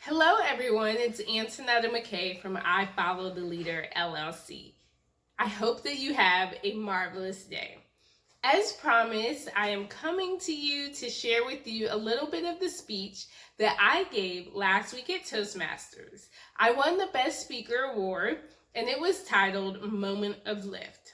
Hello everyone, it's Antoinetta McKay from I Follow the Leader LLC. I hope that you have a marvelous day. As promised, I am coming to you to share with you a little bit of the speech that I gave last week at Toastmasters. I won the Best Speaker Award and it was titled Moment of Lift.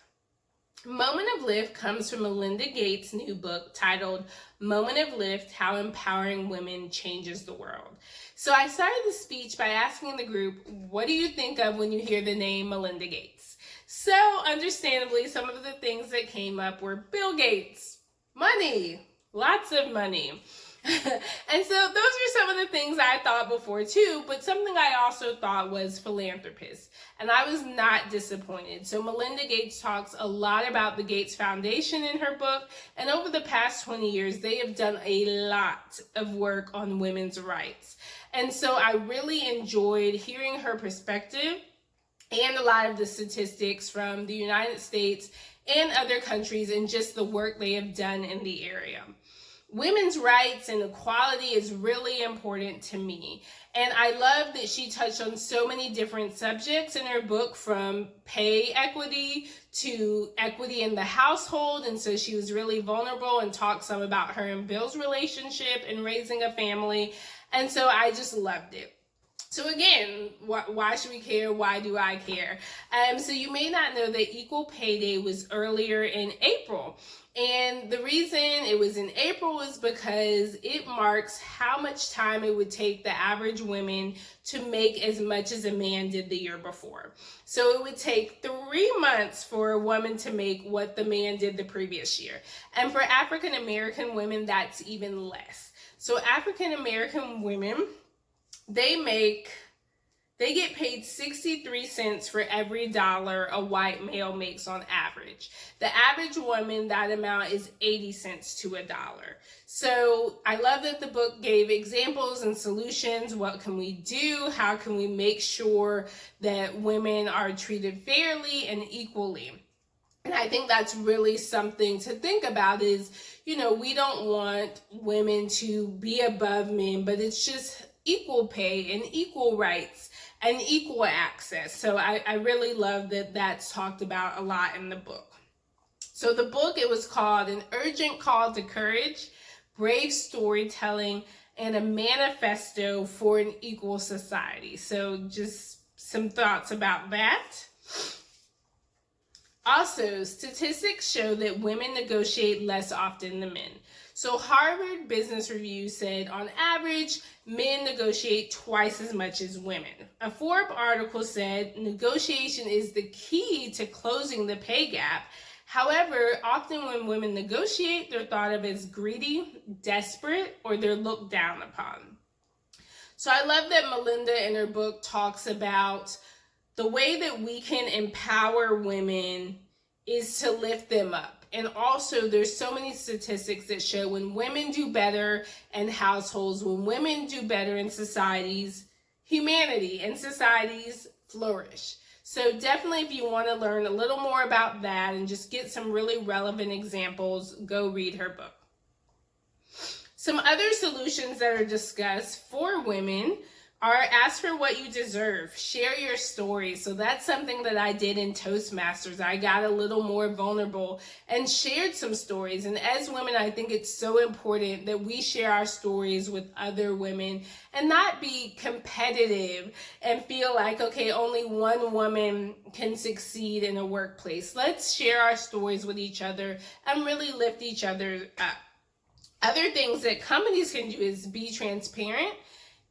Moment of Lift comes from Melinda Gates' new book titled Moment of Lift, How Empowering Women Changes the World. So I started the speech by asking the group, what do you think of when you hear the name Melinda Gates? So understandably, some of the things that came up were Bill Gates, money, lots of money. And so those are some of the things I thought before too, but something I also thought was philanthropist. And I was not disappointed. So Melinda Gates talks a lot about the Gates Foundation in her book. And over the past 20 years, they have done a lot of work on women's rights. And so I really enjoyed hearing her perspective and a lot of the statistics from the United States and other countries and just the work they have done in the area. Women's rights and equality is really important to me. And I love that she touched on so many different subjects in her book, from pay equity to equity in the household. And so she was really vulnerable and talked some about her and Bill's relationship and raising a family. And so I just loved it. So again, why should we care? Why do I care? So you may not know that Equal Pay Day was earlier in April. And the reason it was in April is because it marks how much time it would take the average woman to make as much as a man did the year before. So it would take 3 months for a woman to make what the man did the previous year. And for African American women, that's even less. So African American women, they get paid 63 cents for every dollar a white male makes on average. The average woman, that amount is 80 cents to a dollar. So I love that the book gave examples and solutions. What can we do? How can we make sure that women are treated fairly and equally? And I think that's really something to think about is, we don't want women to be above men, but it's just equal pay and equal rights and equal access. So I really love that that's talked about a lot in the book. So the book, it was called An Urgent Call to Courage, Brave Storytelling, and a Manifesto for an Equal Society. So just some thoughts about that. Also, statistics show that women negotiate less often than men. So Harvard Business Review said on average, men negotiate twice as much as women. A Forbes article said negotiation is the key to closing the pay gap. However, often when women negotiate, they're thought of as greedy, desperate, or they're looked down upon. So I love that Melinda in her book talks about the way that we can empower women is to lift them up. And also there's so many statistics that show when women do better in households, when women do better in societies, humanity and societies flourish. So definitely, if you want to learn a little more about that and just get some really relevant examples, go read her book. Some other solutions that are discussed for women are ask for what you deserve, share your story. So that's something that I did in Toastmasters. I got a little more vulnerable and shared some stories. And as women, I think it's so important that we share our stories with other women and not be competitive and feel like, okay, only one woman can succeed in a workplace. Let's share our stories with each other and really lift each other up. Other things that companies can do is be transparent,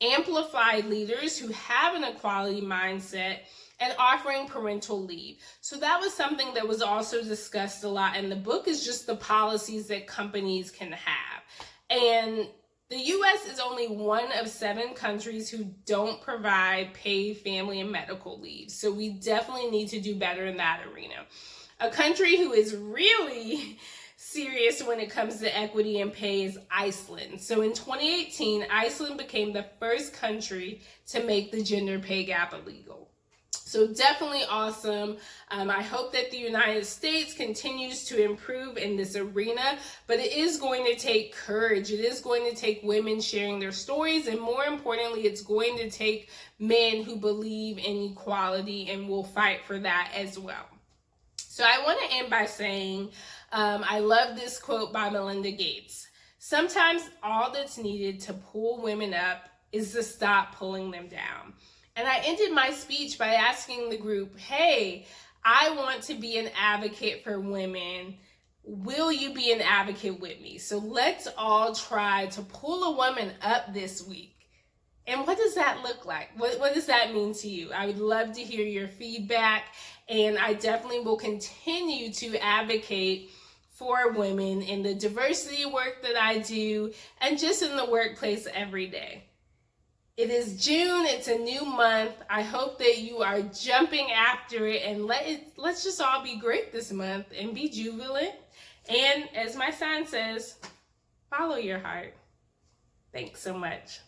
amplify leaders who have an equality mindset, and offering parental leave. So that was something that was also discussed a lot in the book, is just the policies that companies can have. And the US is only one of 7 countries who don't provide paid family and medical leave. So we definitely need to do better in that arena. A country who is really serious when it comes to equity and pay is Iceland. So in 2018, Iceland became the first country to make the gender pay gap illegal. So definitely awesome. I hope that the United States continues to improve in this arena, but it is going to take courage. It is going to take women sharing their stories, and more importantly, it's going to take men who believe in equality and will fight for that as well. So I want to end by saying, I love this quote by Melinda Gates. Sometimes all that's needed to pull women up is to stop pulling them down. And I ended my speech by asking the group, hey, I want to be an advocate for women. Will you be an advocate with me? So let's all try to pull a woman up this week. And what does that look like? What does that mean to you? I would love to hear your feedback, and I definitely will continue to advocate for women in the diversity work that I do and just in the workplace every day. It is June, it's a new month. I hope that you are jumping after it, and let's just all be great this month and be jubilant. And as my sign says, follow your heart. Thanks so much.